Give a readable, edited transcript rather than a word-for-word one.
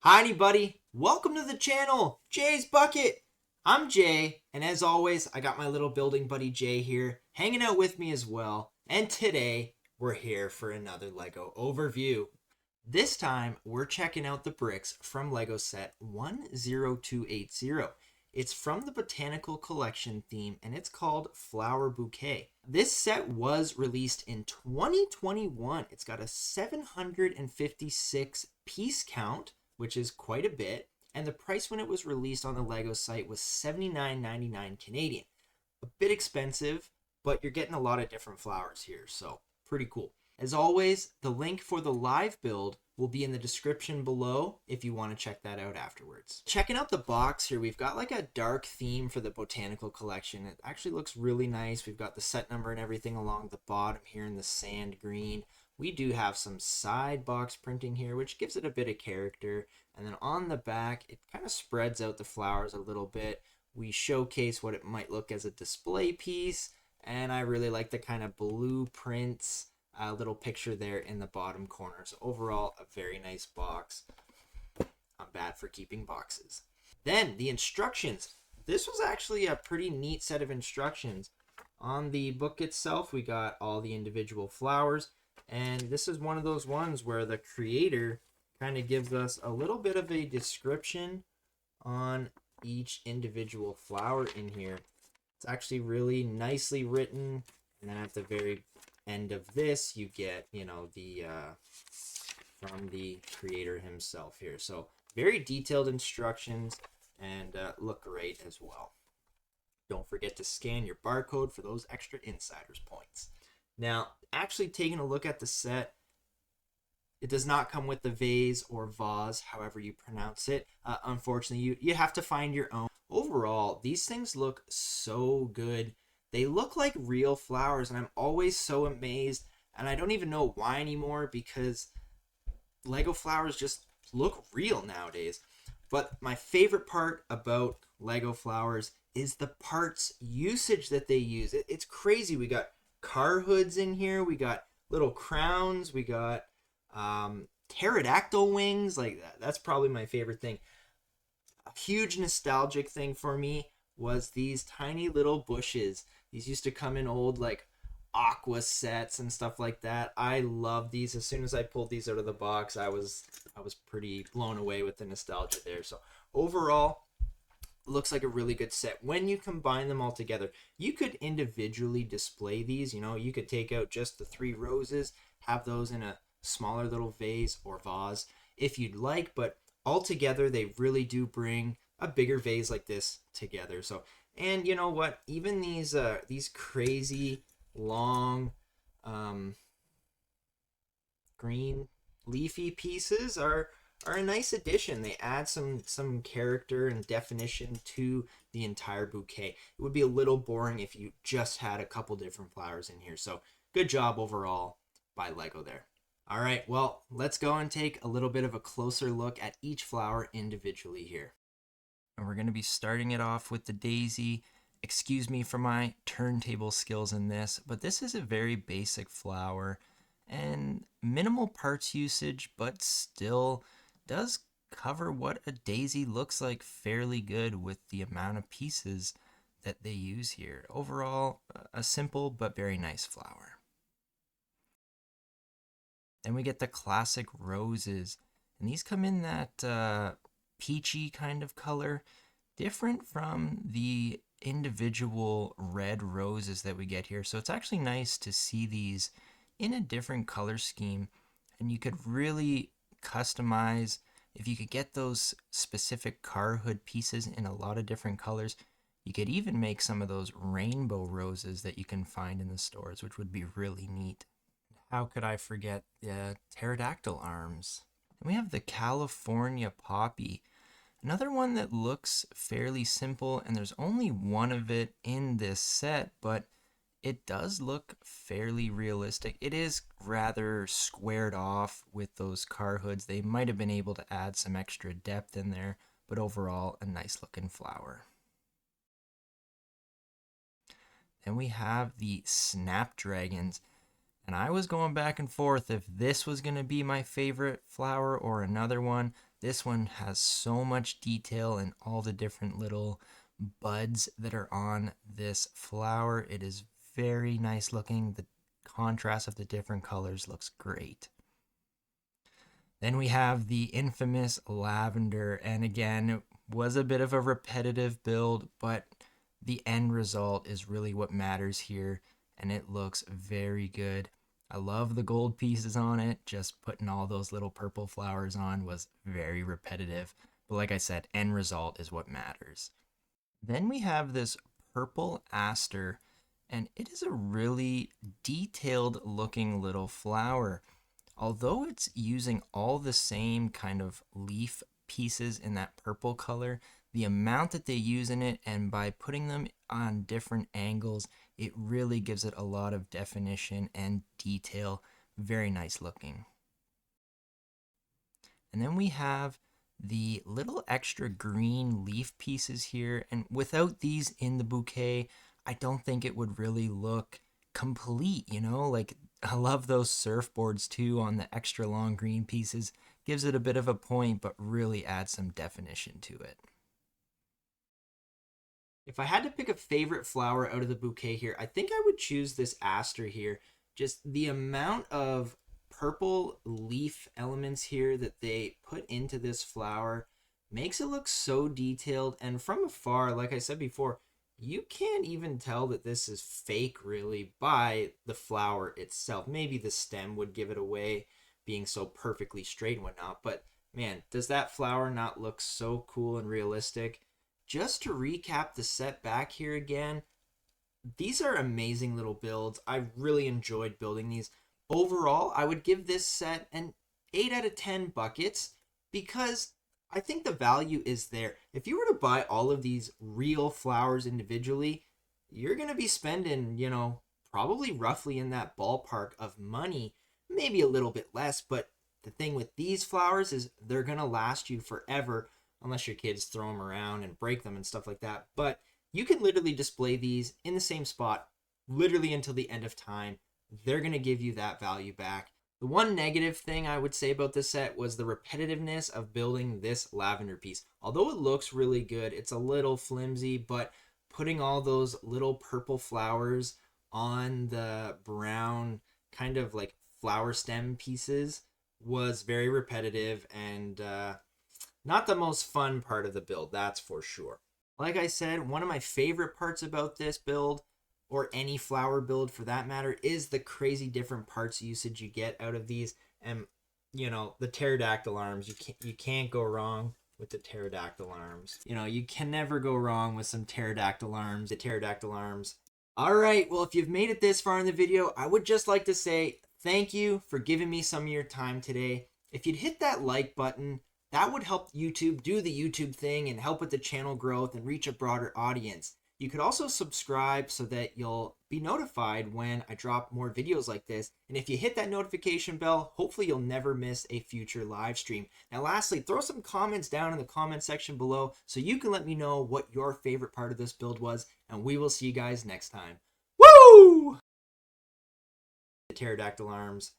Hi anybody, welcome to the channel, JaysBucket. I'm Jay, and as always, I got my little building buddy Jay here, hanging out with me as well, and today, we're here for another LEGO overview. This time, we're checking out the bricks from LEGO set 10280. It's from the Botanical collection theme, and it's called Flower Bouquet. This set was released in 2021. It's got a 756 piece count, which is quite a bit, and the price when it was released on the LEGO site was $79.99 Canadian. A bit expensive, but you're getting a lot of different flowers here, so pretty cool. As always, the link for the live build will be in the description below if you want to check that out afterwards. Checking out the box here, we've got like a dark theme for the Botanical collection. It actually looks really nice. We've got the set number and everything along the bottom here in the sand green. We do have some side box printing here, which gives it a bit of character. And then on the back, it kind of spreads out the flowers a little bit. We showcase what it might look as a display piece. And I really like the kind of blueprints little picture there in the bottom corner. So overall, a very nice box. I'm bad for keeping boxes. Then the instructions. This was actually a pretty neat set of instructions. On the book itself, we got all the individual flowers. And this is one of those ones where the creator kind of gives us a little bit of a description on each individual flower in here. It's actually really nicely written. And then at the very end of this, you get, the from the creator himself here. So very detailed instructions and look great as well. Don't forget to scan your barcode for those extra insider's points. Now, actually taking a look at the set, it does not come with the vase or vase, however you pronounce it. Unfortunately, you have to find your own. Overall, these things look so good. They look like real flowers, and I'm always so amazed, and I don't even know why anymore, because LEGO flowers just look real nowadays. But my favorite part about LEGO flowers is the parts usage that they use. It's crazy. We got car hoods in here, we got little crowns, we got pterodactyl wings. Like that's probably my favorite thing. A huge nostalgic thing for me was these tiny little bushes. These used to come in old like aqua sets and stuff like that. I love these. As soon as I pulled these out of the box, I was pretty blown away with the nostalgia there. So overall, looks like a really good set. When you combine them all together, you could individually display these. You could take out just the 3 roses, have those in a smaller little vase or vase if you'd like, but all together they really do bring a bigger vase like this together. So, and you know what, even these crazy long green leafy pieces are a nice addition. They add some character and definition to the entire bouquet. It would be a little boring if you just had a couple different flowers in here. So good job overall by LEGO there. All right, well, let's go and take a little bit of a closer look at each flower individually here. And we're going to be starting it off with the daisy. Excuse me for my turntable skills in this, but this is a very basic flower and minimal parts usage, but still does cover what a daisy looks like fairly good with the amount of pieces that they use here. Overall, a simple but very nice flower. Then we get the classic roses, and these come in that peachy kind of color, different from the individual red roses that we get here. So it's actually nice to see these in a different color scheme, and you could really customize if you could get those specific car hood pieces in a lot of different colors. You could even make some of those rainbow roses that you can find in the stores, which would be really neat. How could I forget the pterodactyl arms? And we have the California poppy, another one that looks fairly simple, and there's only one of it in this set, but it does look fairly realistic. It is rather squared off with those car hoods. They might have been able to add some extra depth in there, but overall, a nice looking flower. Then we have the snapdragons. And I was going back and forth if this was going to be my favorite flower or another one. This one has so much detail in all the different little buds that are on this flower. It is very nice looking. The contrast of the different colors looks great. Then we have the infamous lavender, and again, it was a bit of a repetitive build, but the end result is really what matters here, and it looks very good. I love the gold pieces on it. Just putting all those little purple flowers on was very repetitive, but like I said, end result is what matters. Then we have this purple aster, and it is a really detailed looking little flower. Although it's using all the same kind of leaf pieces in that purple color, the amount that they use in it and by putting them on different angles, it really gives it a lot of definition and detail. Very nice looking. And then we have the little extra green leaf pieces here, and without these in the bouquet, I don't think it would really look complete, you know? Like, I love those surfboards too on the extra long green pieces. Gives it a bit of a point, but really adds some definition to it. If I had to pick a favorite flower out of the bouquet here, I think I would choose this aster here. Just the amount of purple leaf elements here that they put into this flower makes it look so detailed. And from afar, like I said before, you can't even tell that this is fake really by the flower itself. Maybe the stem would give it away being so perfectly straight and whatnot, but man, does that flower not look so cool and realistic? Just to recap the set back here again, these are amazing little builds. I really enjoyed building these. Overall, I would give this set an 8 out of 10 buckets because I think the value is there. If you were to buy all of these real flowers individually, you're going to be spending, probably roughly in that ballpark of money, maybe a little bit less. But the thing with these flowers is they're going to last you forever unless your kids throw them around and break them and stuff like that. But you can literally display these in the same spot literally until the end of time. They're going to give you that value back. The one negative thing I would say about this set was the repetitiveness of building this lavender piece. Although it looks really good, it's a little flimsy, but putting all those little purple flowers on the brown kind of like flower stem pieces was very repetitive and not the most fun part of the build, that's for sure. Like I said, one of my favorite parts about this build, or any flower build for that matter, is the crazy different parts usage you get out of these. And the pterodactyl arms, you can't go wrong with the pterodactyl arms. You can never go wrong with some pterodactyl arms. The pterodactyl arms. All right, well, if you've made it this far in the video, I would just like to say thank you for giving me some of your time today. If you'd hit that like button, that would help YouTube do the YouTube thing and help with the channel growth and reach a broader audience. You could also subscribe so that you'll be notified when I drop more videos like this. And if you hit that notification bell, hopefully you'll never miss a future live stream. Now, lastly, throw some comments down in the comment section below so you can let me know what your favorite part of this build was. And we will see you guys next time. Woo! The pterodactyl arms.